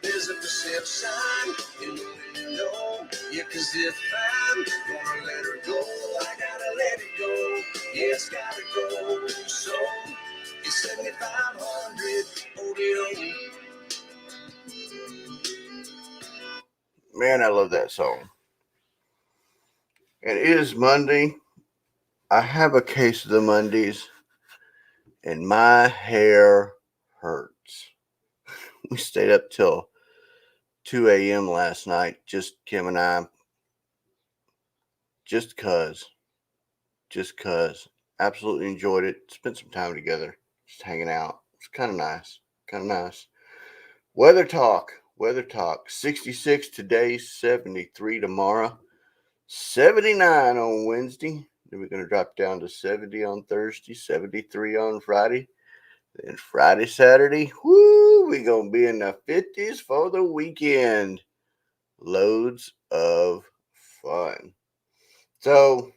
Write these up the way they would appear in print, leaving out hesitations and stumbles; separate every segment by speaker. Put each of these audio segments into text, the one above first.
Speaker 1: There's a percent sign in the window. Yeah, cause if I'm gonna let her go, I gotta let it go. Yeah, it's gotta go. So it's 7,500. Hold it on. Man, I love that song. And it is Monday. I have a case of the Mondays, and my hair hurts. We stayed up till 2 a.m. last night, just Kim and I, just cuz. Absolutely enjoyed it. Spent some time together, just hanging out. It's kind of nice. Weather talk. 66 today, 73 tomorrow, 79 on Wednesday. Then we're going to drop down to 70 on Thursday, 73 on Friday. Then Friday, Saturday, whoo, we're going to be in the 50s for the weekend. Loads of fun. So,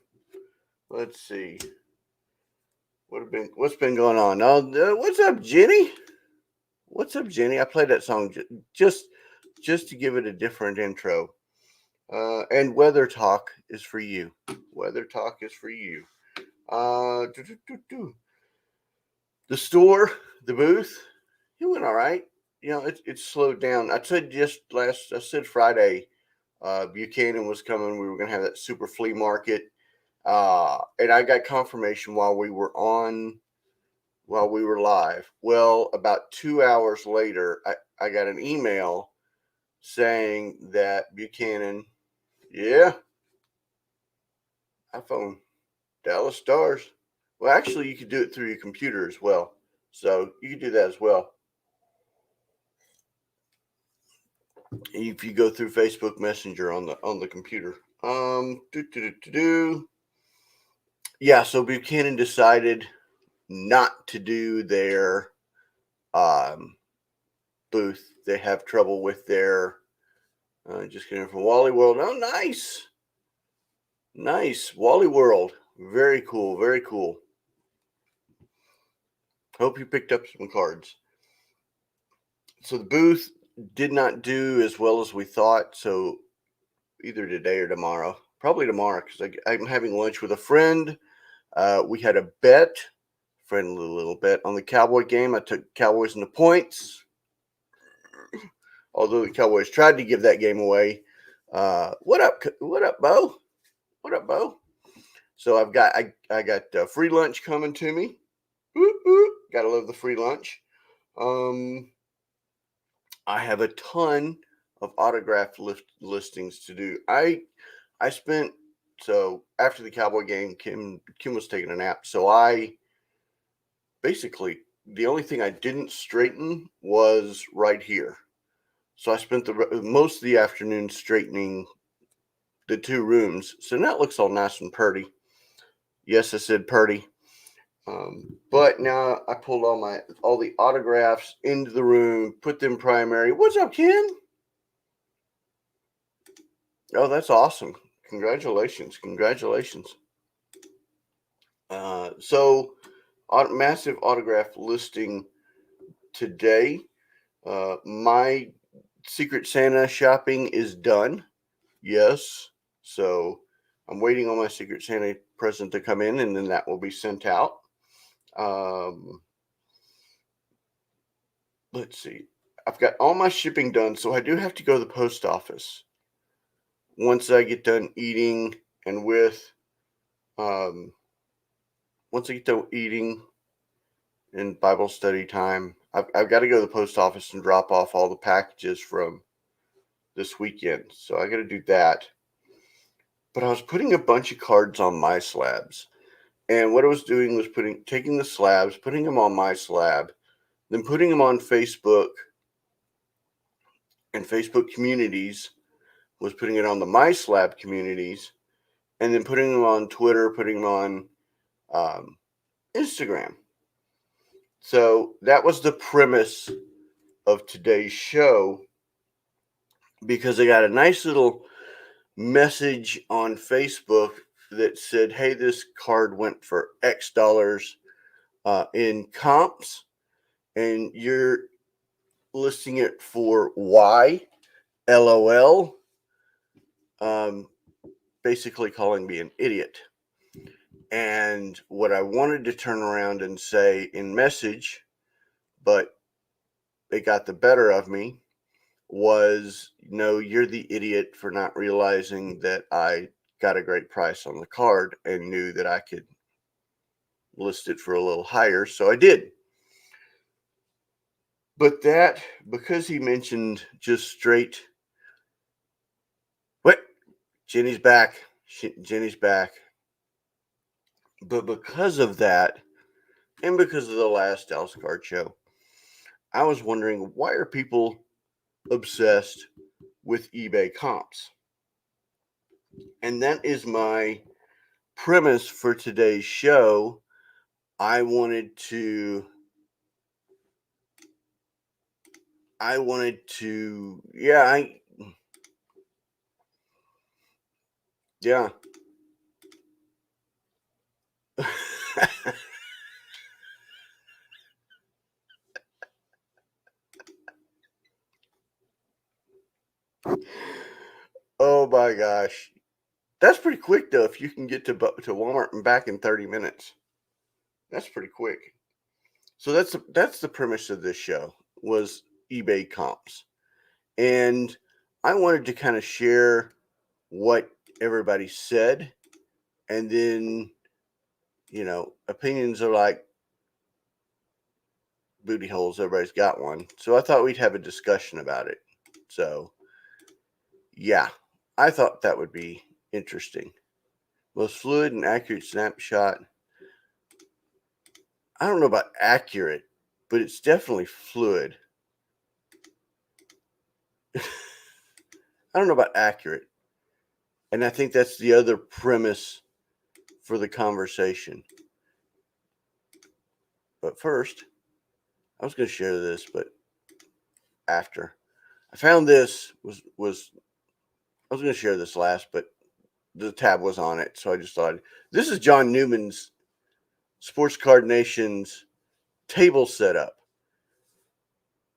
Speaker 1: let's see. What's been going on? What's up, Jenny? I played that song just to give it a different intro. And Weather Talk is for you. The store, the booth, it went all right. You know, it's slowed down. I said Friday, Buchanan was coming. We were going to have that super flea market. And I got confirmation while we were live. Well, about 2 hours later, I got an email saying that Buchanan, iPhone, Dallas Stars. Well, actually, you could do it through your computer as well. So you could do that as well. If you go through Facebook Messenger on the computer. Yeah, so Buchanan decided not to do their booth. They have trouble with their just getting from Wally World. Oh, nice Wally World. Very cool. Hope you picked up some cards. So the booth did not do as well as we thought. So either today or tomorrow, probably tomorrow, because I'm having lunch with a friend. We had a friendly little bet on the Cowboy game. I took Cowboys in the points, although the Cowboys tried to give that game away. What up, Bo? So I got free lunch coming to me. Gotta love the free lunch. I have a ton of autograph listings to do. I spent, so after the Cowboy game, Kim was taking a nap. So I basically, the only thing I didn't straighten was right here. So I spent most of the afternoon straightening the two rooms. So now it looks all nice and purty. Yes, I said purty. But now I pulled all the autographs into the room, put them primary. What's up, Ken? Oh, that's awesome. Congratulations. So massive autograph listing today. My Secret Santa shopping is done. Yes. So I'm waiting on my Secret Santa present to come in, and then that will be sent out. Let's see. I've got all my shipping done, so I do have to go to the post office once I get done eating and once I get done eating and Bible study time, I've got to go to the post office and drop off all the packages from this weekend. So I got to do that. But I was putting a bunch of cards on my slabs. And what I was doing was taking the slabs, putting them on my slab, then putting them on Facebook and Facebook communities, was putting it on the My Slab communities, and then putting them on Twitter, putting them on Instagram. So that was the premise of today's show, because I got a nice little message on Facebook that said, hey, this card went for X dollars in comps, and you're listing it for Y, LOL, basically calling me an idiot. And what I wanted to turn around and say in message, but it got the better of me, was, no, you're the idiot for not realizing that I got a great price on the card and knew that I could list it for a little higher. So I did. But that, because he mentioned just straight, what? Jenny's back. Jenny's back. But because of that, and because of the last Dallas Card Show, I was wondering, why are people obsessed with eBay comps? And that is my premise for today's show. I wanted to, yeah. Oh my gosh. That's pretty quick though. If you can get to Walmart and back in 30 minutes, that's pretty quick. So that's the premise of this show, was eBay comps. And I wanted to kind of share what everybody said, and then, opinions are like booty holes. Everybody's got one. So I thought we'd have a discussion about it. So yeah, I thought that would be interesting. Most fluid and accurate snapshot. I don't know about accurate, but it's definitely fluid. I don't know about accurate. And I think that's the other premise for the conversation. But first, I was going to share this, but after. I found this was I was going to share this last, but the tab was on it, so I just thought, this is John Newman's Sports Card Nation's table setup.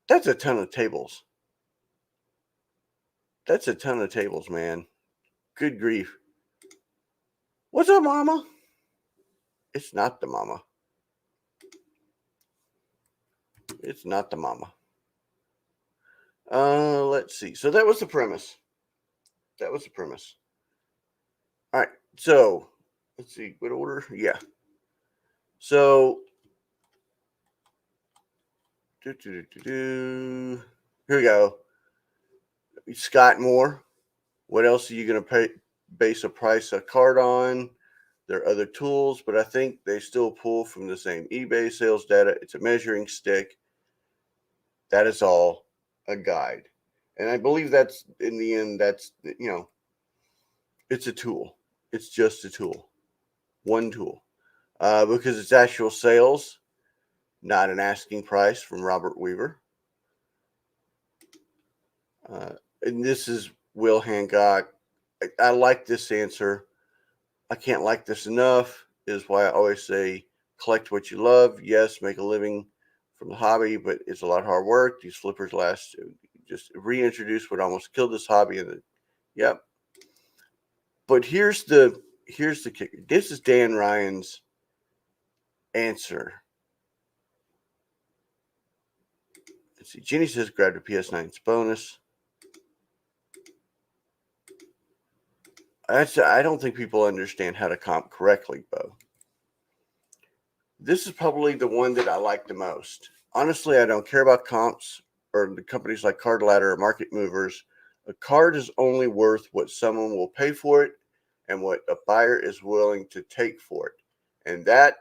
Speaker 1: That's a ton of tables. That's a ton of tables, man. Good grief. What's up, mama? It's not the mama. It's not the mama. Let's see. So that was the premise. All right. So let's see. What order? Yeah. So here we go. Scott Moore. What else are you going to base a price a card on? There are other tools, but I think they still pull from the same eBay sales data. It's a measuring stick. That is all a guide. And I believe that's, in the end, that's, it's a tool. It's just a tool. One tool. Because it's actual sales, not an asking price, from Robert Weaver. And this is Will Hancock. I like this answer. I can't like this enough, is why I always say, collect what you love. Yes, make a living from the hobby, but it's a lot of hard work. These flippers just reintroduced what almost killed this hobby. Yep. But here's the kicker. This is Dan Ryan's answer. Let's see. Jenny says, grabbed a PS9's bonus. I don't think people understand how to comp correctly, Bo. This is probably the one that I like the most. Honestly, I don't care about comps or the companies like Card Ladder or Market Movers. A card is only worth what someone will pay for it and what a buyer is willing to take for it. And that,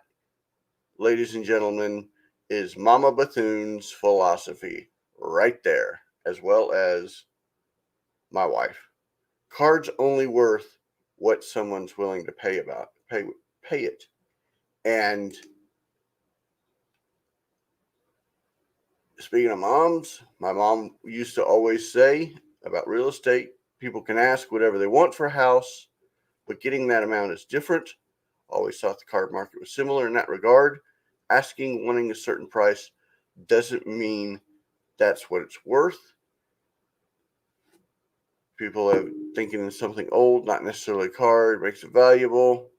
Speaker 1: ladies and gentlemen, is Mama Bethune's philosophy right there, as well as my wife. Cards only worth what someone's willing to pay it. And speaking of moms, my mom used to always say about real estate, people can ask whatever they want for a house, but getting that amount is different. Always thought the card market was similar in that regard. Wanting a certain price doesn't mean that's what it's worth. People are thinking of something old, not necessarily a card, makes it valuable.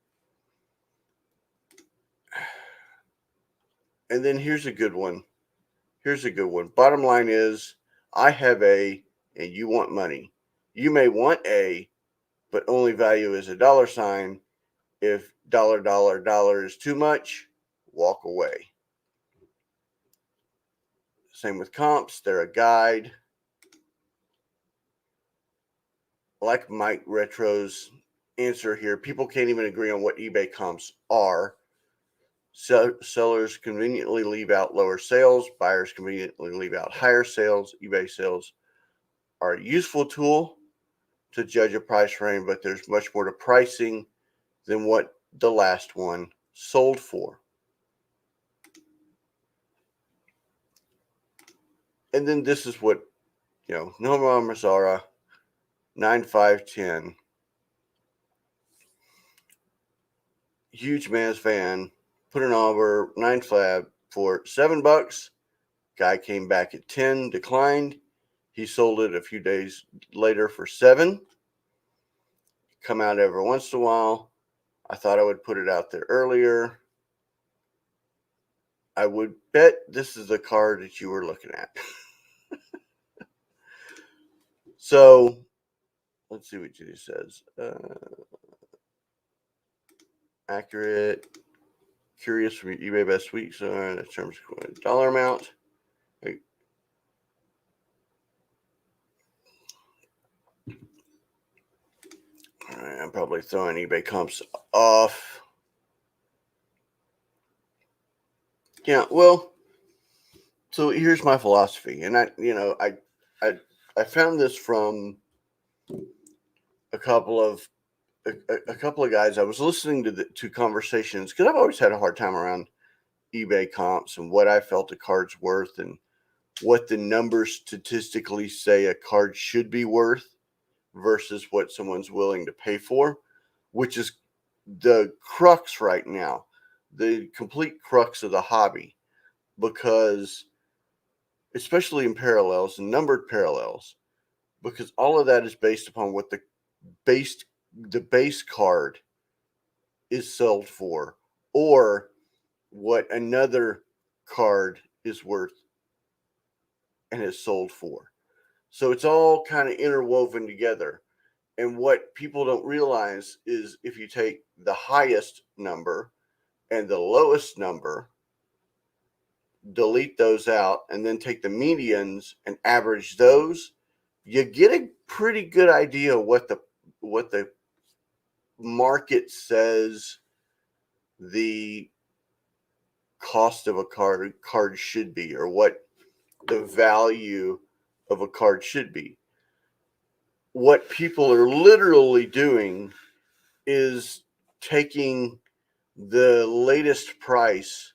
Speaker 1: And then here's a good one. Bottom line is, I have A and you want money. You may want A, but only value is a dollar sign. If dollar is too much, walk away. Same with comps, they're a guide. Like Mike Retro's answer here, people can't even agree on what eBay comps are. Sellers conveniently leave out lower sales, buyers conveniently leave out higher sales. eBay sales are a useful tool to judge a price range, but there's much more to pricing than what the last one sold for. And then this is what, Norma Mazzara, 9510. Huge man's fan, put an over 9 slab for $7. Guy came back at 10, declined. He sold it a few days later for 7. Come out every once in a while. I thought I would put it out there earlier. I would bet this is the card that you were looking at. So let's see what Judy says. Accurate. Curious from eBay best weeks in terms of dollar amount. All right, I'm probably throwing eBay comps off. Yeah, well, so here's my philosophy, and I found this from a couple of guys. I was listening to conversations because I've always had a hard time around eBay comps and what I felt a card's worth and what the numbers statistically say a card should be worth versus what someone's willing to pay for, which is the crux right now, the complete crux of the hobby, because especially in parallels and numbered parallels, because all of that is based upon what the base card is sold for, or what another card is worth and is sold for. So it's all kind of interwoven together. And what people don't realize is if you take the highest number and the lowest number, delete those out, and then take the medians and average those, you get a pretty good idea what the market says the cost of a card should be, or what the value of a card should be. What people are literally doing is taking the latest price,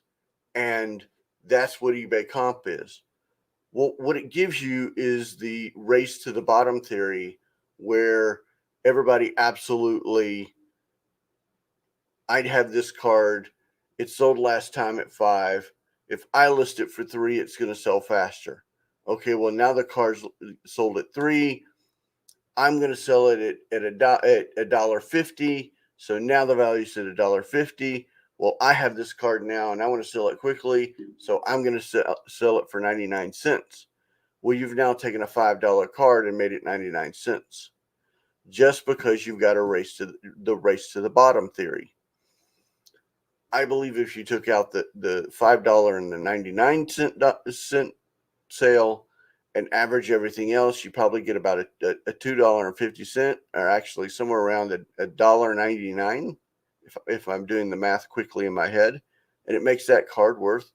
Speaker 1: and that's what eBay comp is. Well, what it gives you is the race to the bottom theory, where everybody absolutely, I'd have this card, it sold last time at 5. If I list it for 3, it's going to sell faster. Okay, well, now the card's sold at 3. I'm going to sell it at $1.50. So now the value's at $1.50. Well, I have this card now and I want to sell it quickly, so I'm going to sell it for 99 cents. Well, you've now taken a $5 card and made it 99 cents just because you've got a race to the bottom theory. I believe if you took out the $5 and the 99 cent sale and average everything else, you probably get about a $2.50, or actually somewhere around a $1.99 if I'm doing the math quickly in my head, and it makes that card worth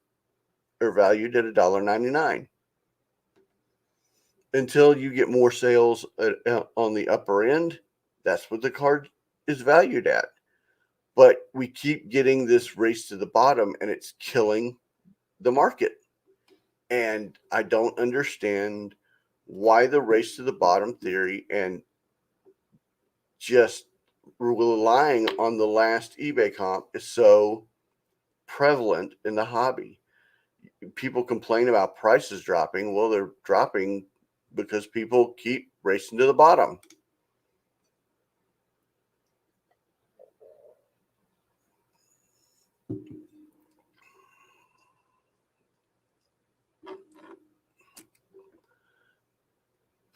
Speaker 1: or valued at $1.99 until you get more sales on the upper end. That's what the card is valued at. But we keep getting this race to the bottom, and it's killing the market. And I don't understand why the race to the bottom theory and just relying on the last eBay comp is so prevalent in the hobby. people complain about prices dropping. Well, they're dropping because people keep racing to the bottom.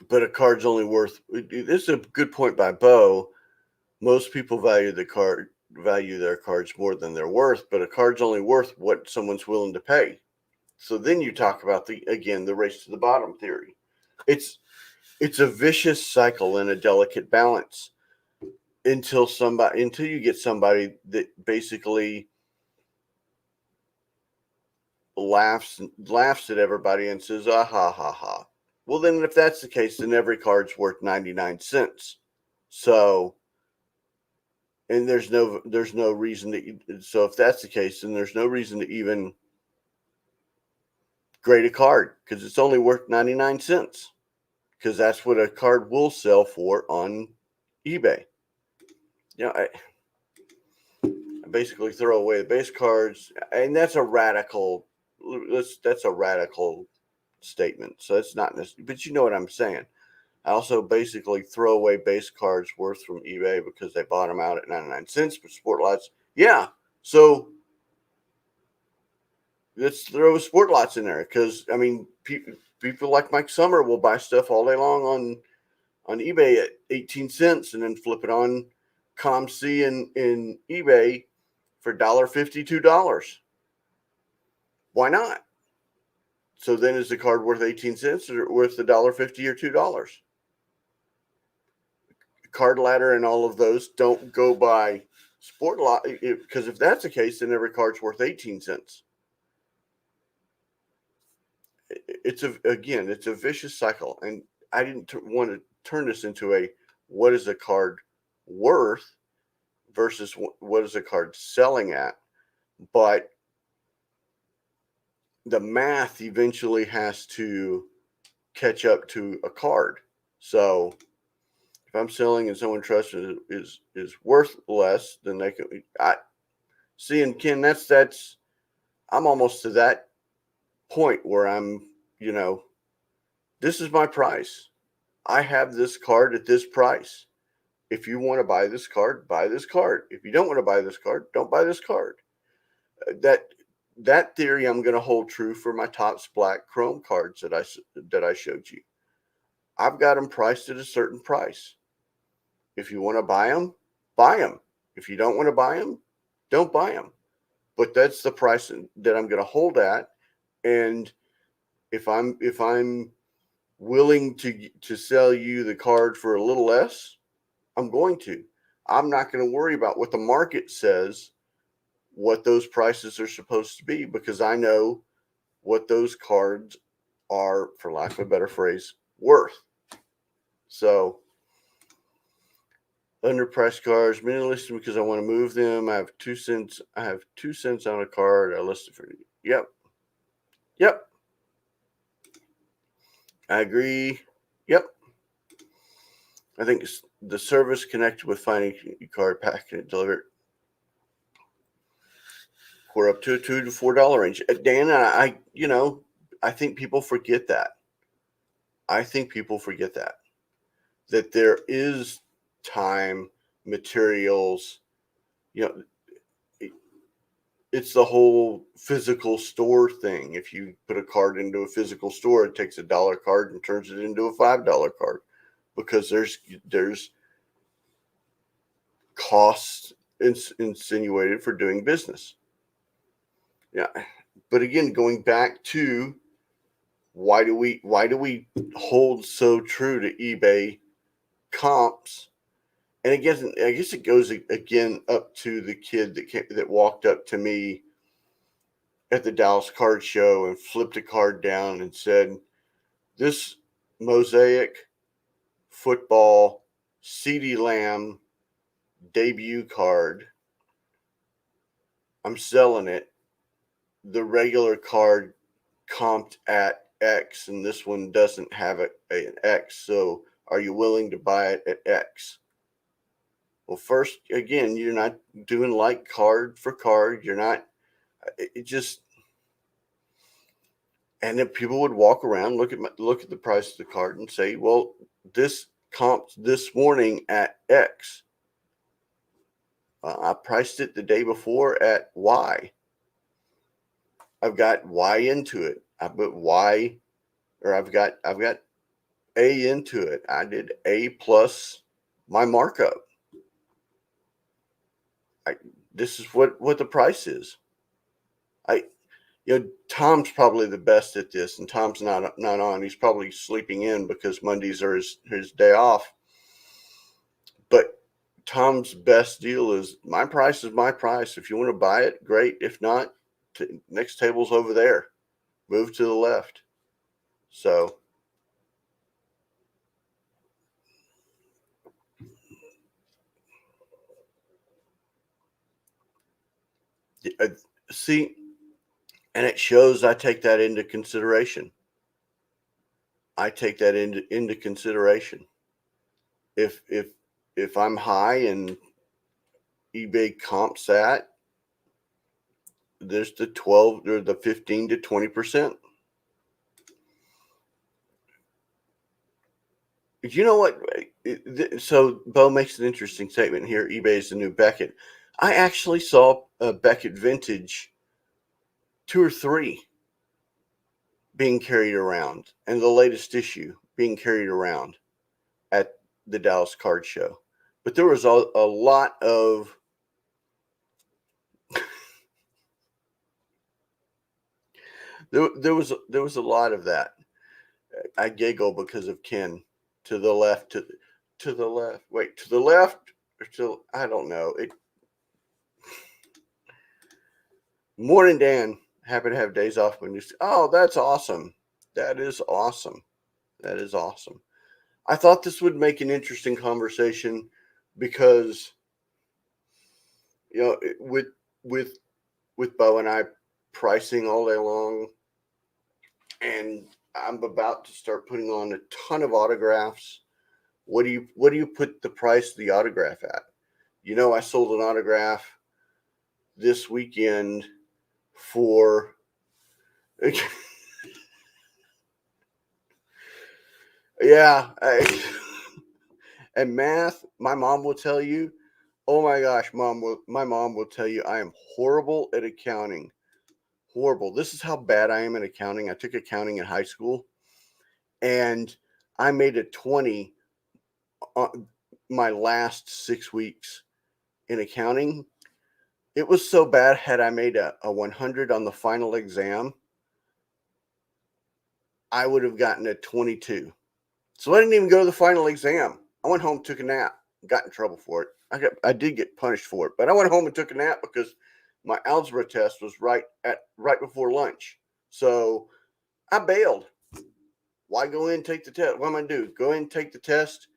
Speaker 1: But a card's only worth. This is a good point by Bo. Most people value their cards more than they're worth, but a card's only worth what someone's willing to pay. So then you talk about the race to the bottom theory. It's a vicious cycle and a delicate balance until you get somebody that basically laughs at everybody and says, ah ha ha ha. Well, then if that's the case, then every card's worth 99 cents. So, and there's no reason to, so if that's the case, then there's no reason to even grade a card because it's only worth 99 cents because that's what a card will sell for on eBay. I basically throw away the base cards, and that's a radical statement. So it's not necessarily, but you know what I'm saying. I also basically throw away base cards worth from eBay because they bought them out at 99 cents for sport lots. Yeah. So let's throw sport lots in there because, I mean, people like Mike Summer will buy stuff all day long on eBay at 18 cents and then flip it on ComC in eBay for $1.50, $2. Why not? So then is the card worth 18 cents or worth $1.50 or $2? Card Ladder and all of those don't go by sport lot because if that's the case, then every card's worth 18 cents. It's a vicious cycle, and I didn't want to turn this into a what is a card worth versus what is a card selling at, but the math eventually has to catch up to a card. So if I'm selling and someone trusts is worth less, then they can. I see, and Ken, that's I'm almost to that point where I'm, this is my price. I have this card at this price. If you want to buy this card, buy this card. If you don't want to buy this card, don't buy this card. That theory I'm going to hold true for my Topps Black Chrome cards that I showed you. I've got them priced at a certain price. If you want to buy them, buy them. If you don't want to buy them, don't buy them. But that's the price that I'm going to hold at. And if I'm willing to sell you the card for a little less, I'm going to. I'm not going to worry about what the market says, what those prices are supposed to be, because I know what those cards are, for lack of a better phrase, worth. So underpriced cards, many listed because I want to move them. I have 2 cents. I have 2 cents on a card. I listed for you. Yep. I agree. Yep. I think the service connected with finding your card, packing it, delivered. We're up to a $2 to $4 range. Dan, I think people forget that. That there is time, materials, it's the whole physical store thing. If you put a card into a physical store, it takes $1 card and turns it into a $5 card because there's costs insinuated for doing business. Yeah. But again, going back to why do we hold so true to eBay comps? And again, I guess it goes again up to the kid that walked up to me at the Dallas Card Show and flipped a card down and said, "This Mosaic football CeeDee Lamb debut card, I'm selling it. The regular card comped at X, and this one doesn't have an X. So are you willing to buy it at X?" Well, first, again, you're not doing like card for card. You're not, it just, And then people would walk around, look at the price of the card and say, well, this comped this morning at X. I priced it the day before at Y. I've got Y into it. I put Y, or I've got A into it. I did A plus my markup. This is what the price is. Tom's probably the best at this, and Tom's not on. He's probably sleeping in because Mondays are his day off. But Tom's best deal is my price is my price. If you want to buy it, great. If not, next table's over there. Move to the left. So see, and it shows I take that into consideration. I take that into consideration. If I'm high and eBay comps that, there's the 12 or the 15 to 20%. You know what? So Bo makes an interesting statement here. eBay is the new Beckett. I actually saw a Beckett Vintage 2 or 3 being carried around, and the latest issue being carried around at the Dallas Card Show. But there was a lot of there was a lot of that. I giggle because of Ken. To the left, to the left. Wait, to the left or to, I don't know. Morning, Dan. Happy to have days off when you. Oh, that's awesome. That is awesome. That is awesome. I thought this would make an interesting conversation because, with Bo and I pricing all day long, and I'm about to start putting on a ton of autographs. What do you put the price of the autograph at? I sold an autograph this weekend for yeah. And math, my mom will tell you, oh my gosh, my mom will tell you I am horrible at accounting. Horrible. This is how bad I am at accounting. I took accounting in high school, and I made a 20 on my last 6 weeks in accounting. It was so bad. Had I made a 100 on the final exam, I would have gotten a 22. So I didn't even go to the final exam. I went home, took a nap, got in trouble for it. I did get punished for it, but I went home and took a nap because my algebra test was right before lunch. So I bailed. Why go in and take the test? What am I going to do? Go in and take the test,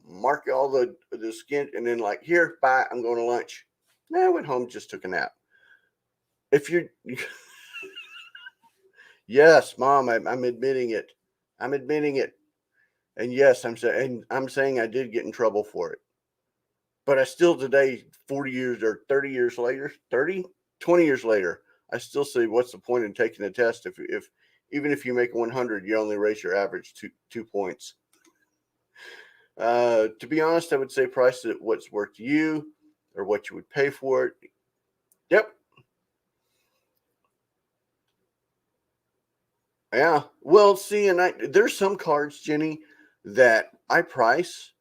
Speaker 1: mark all the skin, and then here, bye, I'm going to lunch. I went home, just took a nap. If you're yes, Mom, I'm admitting it. I'm admitting it. And yes, I'm saying I did get in trouble for it. But I still today, 40 years or 30 years later, 20 years later, I still say, what's the point in taking a test if even if you make 100, you only raise your average 2 points. To be honest, I would say price it what's worth to you or what you would pay for it. Yep. Yeah. Well, see, and there's some cards, Jenny, that I price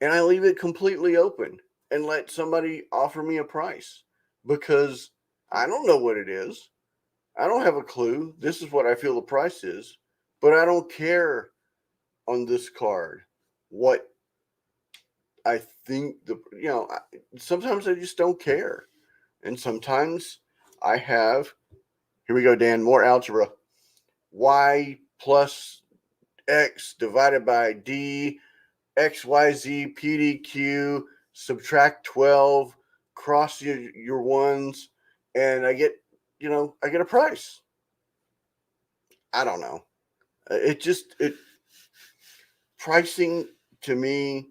Speaker 1: and I leave it completely open and let somebody offer me a price because I don't know what it is. I don't have a clue. This is what I feel the price is, but I don't care on this card what I think sometimes I just don't care. And sometimes I have, here we go, Dan, more algebra. Y plus X divided by D, XYZ, PDQ, subtract 12, cross your ones, and I get a price. I don't know. Pricing to me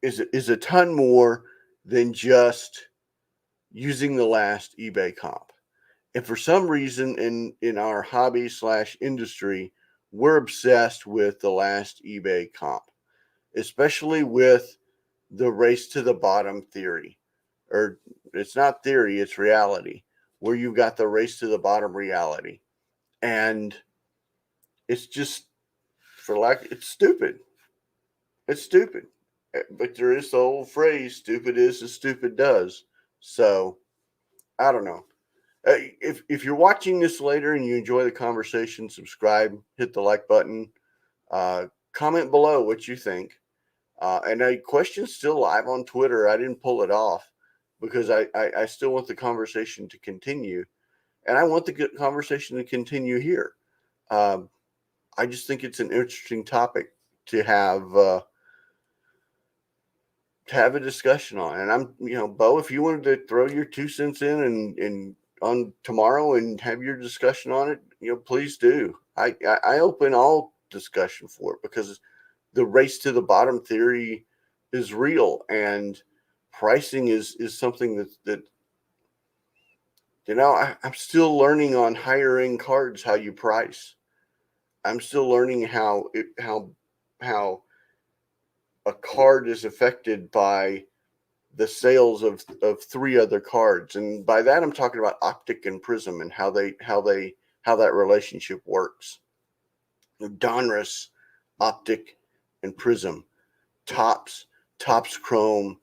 Speaker 1: is a ton more than just using the last eBay comp. And for some reason in our hobby / industry, we're obsessed with the last eBay comp, especially with the race to the bottom theory. Or it's not theory, it's reality, where you've got the race to the bottom reality. And it's just, it's stupid. It's stupid. But there is the old phrase, stupid is as stupid does. So, I don't know. If you're watching this later and you enjoy the conversation, subscribe, hit the like button, comment below what you think. And a question's still live on Twitter. I didn't pull it off because I still want the conversation to continue. And I want the conversation to continue here. I just think it's an interesting topic to have a discussion on. And I'm, Bo, if you wanted to throw your 2 cents in and on tomorrow and have your discussion on it, please do. I open all discussion for it because the race to the bottom theory is real, and pricing is something that I'm still learning on higher end cards how you price. I'm still learning how a card is affected by the sales of 3 other cards, and by that I'm talking about Optic and Prism and how that relationship works. Donruss, Optic, and Prism, Topps Chrome,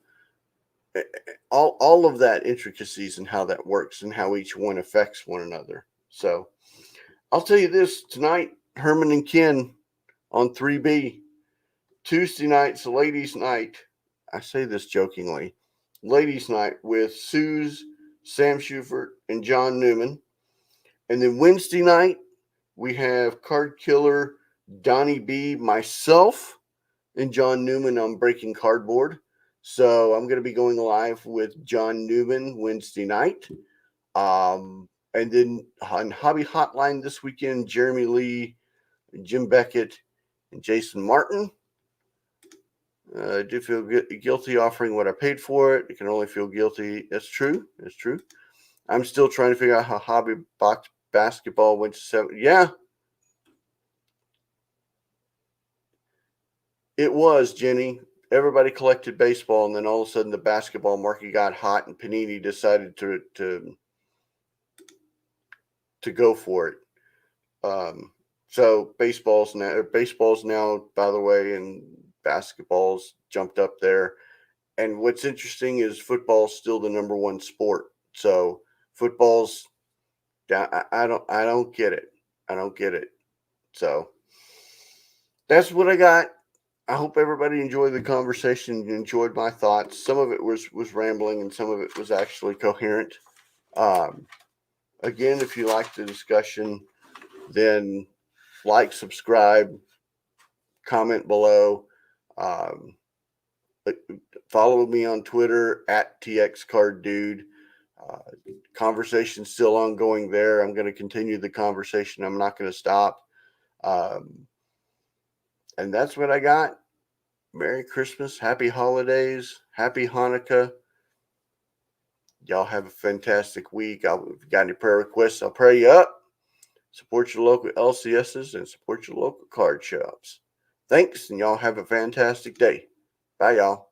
Speaker 1: all of that intricacies and how that works and how each one affects one another. So I'll tell you this tonight, Herman and Ken on 3B, Tuesday night's ladies' night. I say this jokingly, ladies' night with Suze, Sam Schubert, and John Newman. And then Wednesday night, we have Card Killer, Donnie B, myself, and John Newman on Breaking Cardboard. So I'm going to be going live with John Newman Wednesday night. And then on Hobby Hotline this weekend, Jeremy Lee, Jim Beckett, and Jason Martin. I do feel guilty offering what I paid for it. You can only feel guilty. That's true. That's true. I'm still trying to figure out how hobby box basketball went to 7. Yeah. It was, Jenny. Everybody collected baseball, and then all of a sudden the basketball market got hot, and Panini decided to go for it. So baseball's now, by the way, and basketball's jumped up there. And what's interesting is football's still the number 1 sport. So football's down. I don't get it. I don't get it. So that's what I got. I hope everybody enjoyed the conversation and enjoyed my thoughts. Some of it was rambling and some of it was actually coherent. Again, if you like the discussion, then like, subscribe, comment below. Follow me on Twitter at TXCardDude. Conversation's still ongoing there. I'm going to continue the conversation. I'm not going to stop. And that's what I got. Merry Christmas, Happy Holidays, Happy Hanukkah. Y'all have a fantastic week. If you got any prayer requests, I'll pray you up. Support your local LCSs and support your local card shops. Thanks, and y'all have a fantastic day. Bye, y'all.